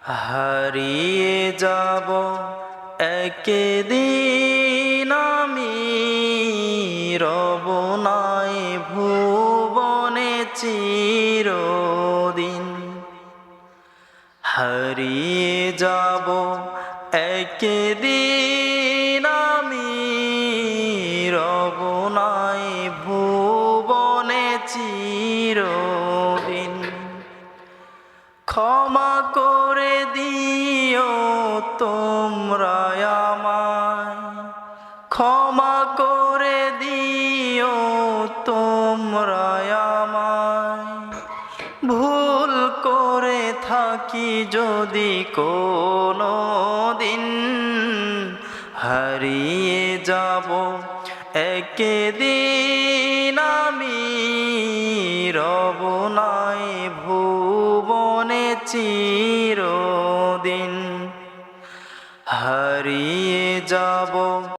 হারিয়ে যাব একদিন আমি, রব নাই ভুবনে চিরদিন। হারিয়ে যাব একদিন আমি, রব নাই ভুবনে চিরদিন। ক্ষমা করে দিও তোমরা আমায়, ক্ষমা করে দিও তোমরা আমায়। ভুল করে থাকি যদি কোনো দিন, হারিয়ে যাব একদিন আমি, রব নাই ভুবনে চিরদিন। হারিয়ে যাব